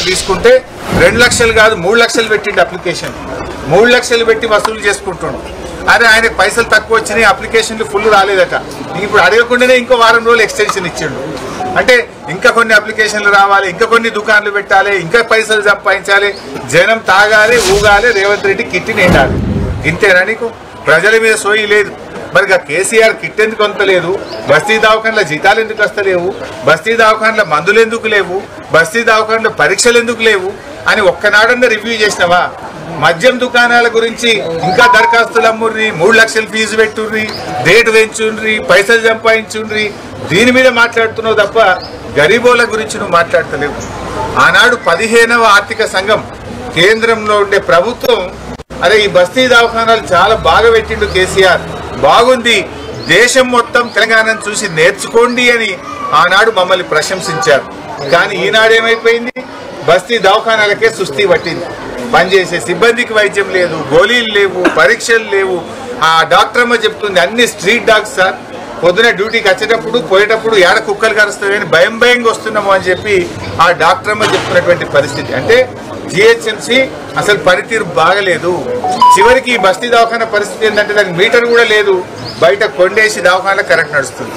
తీసుకుంటే 2 లక్షలు కాదు 3 లక్షలు పెట్టిండు అప్లికేషన్ 3 లక్షలు పెట్టి వసూలు చేసుకుంటుండు అరే ఆయన పైసలు తక్కువ వచ్చినాయి అప్లికేషన్లు ఫుల్ రాలేదట ఇప్పుడు అడగకుండానే ఇంకో వారం రోజులు ఎక్స్టెన్షన్ ఇచ్చిండు అంటే ఇంకా కొన్ని అప్లికేషన్లు రావాలి ఇంకా కొన్ని దుకాణాలు పెట్టాలి ఇంకా పైసలు సంపాదించాలి జనం తాగాలి ఊగాలి రేవంత్ రెడ్డి కిట్టి నిండాలి ఇంతేనా నీకు ప్రజల మీద సోయి లేదు మరి కేసీఆర్ కిట్ ఎందుకు అంతలేదు బస్తీ దవాఖాన్ల జీతాలు ఎందుకు వస్తలేవు బస్తీ దవాఖాన్ల మందులు ఎందుకు లేవు బస్తీ దవాఖాన్ల పరీక్షలు ఎందుకు లేవు అని ఒక్కనాడన్నా రివ్యూ చేసినావా మద్యం దుకాణాల గురించి ఇంకా దరఖాస్తులు అమ్ముర్రి 3 లక్షలు ఫీజు పెట్టుర్రి రేటు పెంచుండ్రి పైసలు సంపాదించుండ్రి దీని మీద మాట్లాడుతున్నావు తప్ప గరీబోల గురించి నువ్వు మాట్లాడతలేవు ఆనాడు 15వ ఆర్థిక సంఘం కేంద్రంలో ఉండే ప్రభుత్వం అరే ఈ బస్తీ దవాఖానాలు చాలా బాగా పెట్టిండు కేసీఆర్ బాగుంది దేశం మొత్తం తెలంగాణను చూసి నేర్చుకోండి అని ఆనాడు మమ్మల్ని ప్రశంసించారు కానీ ఈనాడేమైపోయింది బస్తీ దవాఖానాలకే సుస్థి పట్టింది పనిచేసే సిబ్బందికి వైద్యం లేదు గోళీలు లేవు పరీక్షలు లేవు ఆ డాక్టర్ అమ్మ చెప్తుంది అన్ని స్ట్రీట్ డాగ్స్ సార్ పొద్దున డ్యూటీకి వచ్చేటప్పుడు పోయేటప్పుడు ఏడ కుక్కలు కరుస్తాయని భయంగా వస్తున్నాము అని చెప్పి ఆ డాక్టర్ అమ్మ చెప్తున్నటువంటి పరిస్థితి అంటే జిహెచ్ఎంసీ అసలు పనితీరు బాగలేదు చివరికి ఈ బస్తీ దవాఖానా పరిస్థితి ఏంటంటే దానికి మీటర్ కూడా లేదు బయట కొండేసి దవాఖానా కరెక్ట్ నడుస్తుంది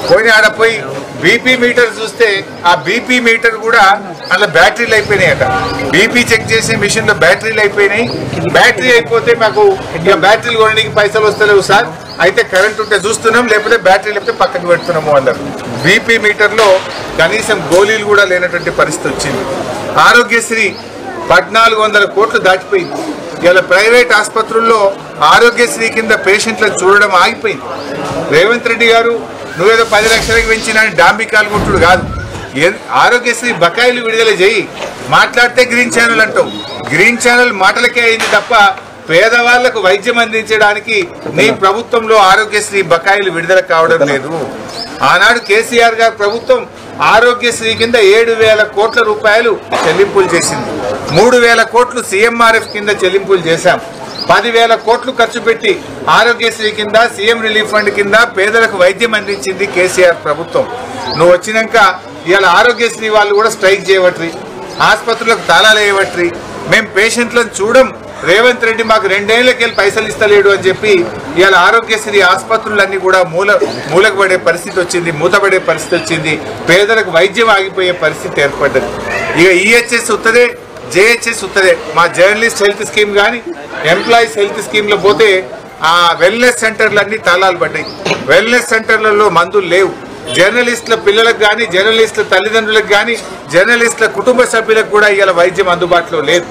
పోయి ఆడ పోయి బీపీ మీటర్ చూస్తే ఆ బీపీ మీటర్ కూడా అందులో బ్యాటరీలు అయిపోయినాయట బీపీ చెక్ చేసే మిషన్ లో బ్యాటరీలు అయిపోయినాయి బ్యాటరీ అయిపోతే మాకు ఇక బ్యాటరీలు కొనడానికి పైసలు వస్తలేవు సార్ అయితే కరెంట్ ఉంటే చూస్తున్నాం లేకపోతే బ్యాటరీ లేకపోతే పక్కకు పెడుతున్నాము అన్నారు బీపీ మీటర్ లో కనీసం గోళీలు కూడా లేనటువంటి పరిస్థితి వచ్చింది ఆరోగ్యశ్రీ 1400 కోట్లు దాటిపోయింది ఇలా ప్రైవేట్ ఆసుపత్రుల్లో ఆరోగ్యశ్రీ కింద పేషెంట్లను చూడడం ఆగిపోయింది రేవంత్ రెడ్డి గారు నువ్వేదో 10 లక్షలకు పెంచిన డాంబికాలు కొట్టుడు కాదు ఆరోగ్యశ్రీ బకాయిలు విడుదల చేయి మాట్లాడితే గ్రీన్ ఛానల్ అంటావు గ్రీన్ ఛానల్ మాటలకే అయింది తప్ప పేదవాళ్లకు వైద్యం అందించడానికి నీ ప్రభుత్వంలో ఆరోగ్యశ్రీ బకాయిలు విడుదల కావడం లేదు ఆనాడు కేసీఆర్ గారి ప్రభుత్వం ఆరోగ్యశ్రీ కింద 7,000 కోట్ల రూపాయలు చెల్లింపులు చేసింది 3,000 కోట్లు సీఎంఆర్ఎఫ్ కింద చెల్లింపులు చేశాం 10,000 కోట్లు ఖర్చు పెట్టి ఆరోగ్యశ్రీ కింద సీఎం రిలీఫ్ ఫండ్ కింద పేదలకు వైద్యం అందించింది కేసీఆర్ ప్రభుత్వం నువ్వు వచ్చినాక ఇవాళ ఆరోగ్యశ్రీ వాళ్ళు కూడా స్ట్రైక్ చేయవట్రి ఆసుపత్రులకు తాళాలు వేయవట్రి మేము పేషెంట్లను చూడం రేవంత్ రెడ్డి మాకు 2 ఏళ్లకెళ్ళి పైసలు ఇస్తలేడు అని చెప్పి ఇవాళ ఆరోగ్యశ్రీ ఆసుపత్రులన్నీ కూడా మూలకు పడే పరిస్థితి వచ్చింది మూతపడే పరిస్థితి వచ్చింది పేదలకు వైద్యం ఆగిపోయే పరిస్థితి ఏర్పడ్డది ఇక ఈహెచ్ఎస్ ఉత్తదే జేహెచ్ఎస్ ఉత్తదే మా జర్నలిస్ట్ హెల్త్ స్కీమ్ కానీ ఎంప్లాయీస్ హెల్త్ స్కీమ్లో పోతే ఆ వెల్నెస్ సెంటర్లన్నీ తాళాలు పడ్డాయి వెల్నెస్ సెంటర్లలో మందులు లేవు జర్నలిస్టుల పిల్లలకు కానీ జర్నలిస్టుల తల్లిదండ్రులకు కానీ జర్నలిస్టుల కుటుంబ సభ్యులకు కూడా ఇవాళ వైద్యం అందుబాటులో లేదు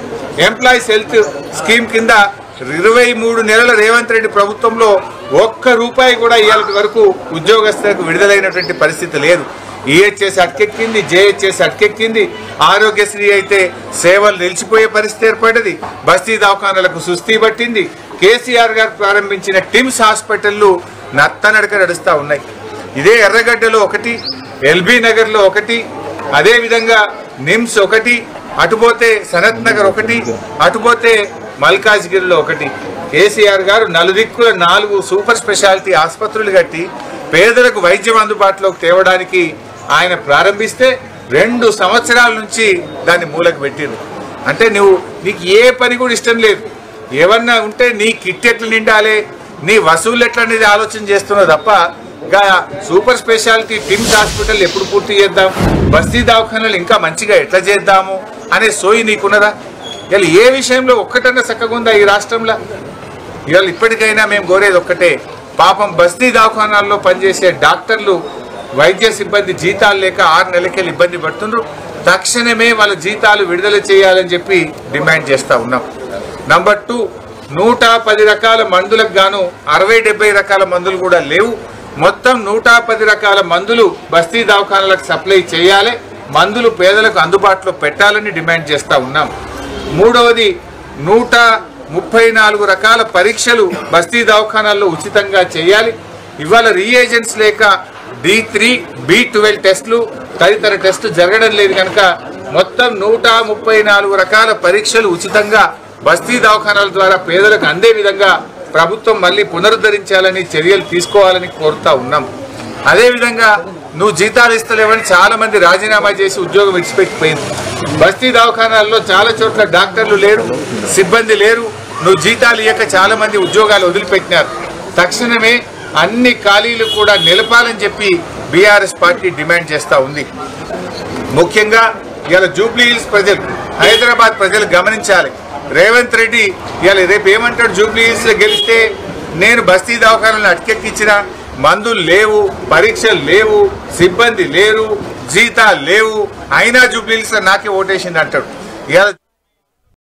ఎంప్లాయీస్ హెల్త్ స్కీమ్ కింద 23 నెలల రేవంత్ రెడ్డి ప్రభుత్వంలో ₹1 కూడా ఇవాళ వరకు ఉద్యోగస్తులకు విడుదలైనటువంటి పరిస్థితి లేదు ఈహెచ్ఎస్ అటకెక్కింది జేహెచ్ఎస్ అటకెక్కింది ఆరోగ్యశ్రీ అయితే సేవలు నిలిచిపోయే పరిస్థితి ఏర్పడ్డది బస్తీ దవాఖానాలకు సుస్థి పట్టింది కేసీఆర్ గారు ప్రారంభించిన టిమ్స్ హాస్పిటళ్లు నత్తనడక నడుస్తూ ఉన్నాయి ఇదే ఎర్రగడ్డలో ఒకటి ఎల్బీ నగర్లో ఒకటి అదేవిధంగా నిమ్స్ ఒకటి అటుపోతే సనత్ నగర్ ఒకటి అటుపోతే మల్కాజ్గిరిలో ఒకటి కేసీఆర్ గారు నలుదిక్కుల 4 సూపర్ స్పెషాలిటీ ఆసుపత్రులు కట్టి పేదలకు వైద్యం అందుబాటులోకి తేవడానికి ఆయన ప్రారంభిస్తే 2 సంవత్సరాల నుంచి దాన్ని మూలకు పెట్టింది అంటే నీకు ఏ పని కూడా ఇష్టం లేదు ఏమన్నా ఉంటే నీ కిట్ ఎట్లా నిండాలి నీ వసూలు ఎట్లా అనేది ఆలోచన చేస్తున్నావు తప్ప సూపర్ స్పెషాలిటీ టిమ్స్ హాస్పిటల్ ఎప్పుడు పూర్తి చేద్దాం బస్తీ దవాఖానాలు ఇంకా మంచిగా ఎట్లా చేద్దాము అనే సోయి నీకున్నదా ఇవాళ ఏ విషయంలో ఒక్కటన్నా చక్కగా ఉందా ఈ రాష్ట్రంలో ఇవాళ ఇప్పటికైనా మేము కోరేది ఒక్కటే పాపం బస్తీ దవాఖానాల్లో పనిచేసే డాక్టర్లు వైద్య సిబ్బంది జీతాలు లేక 6 నెలలకెళ్ళి ఇబ్బంది పడుతున్నారు తక్షణమే వాళ్ళ జీతాలు విడుదల చేయాలని చెప్పి డిమాండ్ చేస్తూ ఉన్నాం నంబర్ 2 110 రకాల మందులకు గాను 60-70 రకాల మందులు కూడా లేవు మొత్తం 110 రకాల మందులు బస్తీ దవాఖానాలకు సప్లై చేయాలి మందులు పేదలకు అందుబాటులో పెట్టాలని డిమాండ్ చేస్తూ ఉన్నాం మూడవది 134 రకాల పరీక్షలు బస్తీ దవాఖానాల్లో ఉచితంగా చేయాలి ఇవాళ రీఏజెంట్స్ లేక D3 B12 టెస్టులు తదితర టెస్టు జరగడం లేదు కనుక మొత్తం 134 రకాల పరీక్షలు ఉచితంగా బస్తీ దవాఖానాల ద్వారా పేదలకు అందే విధంగా ప్రభుత్వం మళ్ళీ పునరుద్ధరించాలని చర్యలు తీసుకోవాలని కోరుతా ఉన్నాం అదేవిధంగా నువ్వు జీతాలు ఇస్తలేవని చాలా మంది రాజీనామా చేసి ఉద్యోగం విడిచిపెట్టిపోయింది. బస్తీ దవాఖానాల్లో చాలా చోట్ల డాక్టర్లు లేరు, సిబ్బంది లేరు. నువ్వు జీతాలు ఇవ్వక చాలా మంది ఉద్యోగాలు వదిలిపెట్టినారు. తక్షణమే అన్ని ఖాళీలు కూడా నిలపాలని చెప్పి బీఆర్ఎస్ పార్టీ డిమాండ్ చేస్తూ ఉంది. ముఖ్యంగా ఇవాళ జూబ్లీ హిల్స్ ప్రజలు, హైదరాబాద్ ప్రజలు గమనించాలి. రేవంత్ రెడ్డి ఇవాళ రేపు ఏమంటాడు, జూబ్లీ హిల్స్ లో గెలిస్తే నేను బస్తీ దవాఖానాలను అటకెక్కించిన, మందులు లేవు, పరీక్షలు లేవు, సిబ్బంది లేరు, జీతాలు లేవు, అయినా జూబ్లీ హిల్స్ లో నాకే ఓటేసింది అంటాడు. ఇవాళ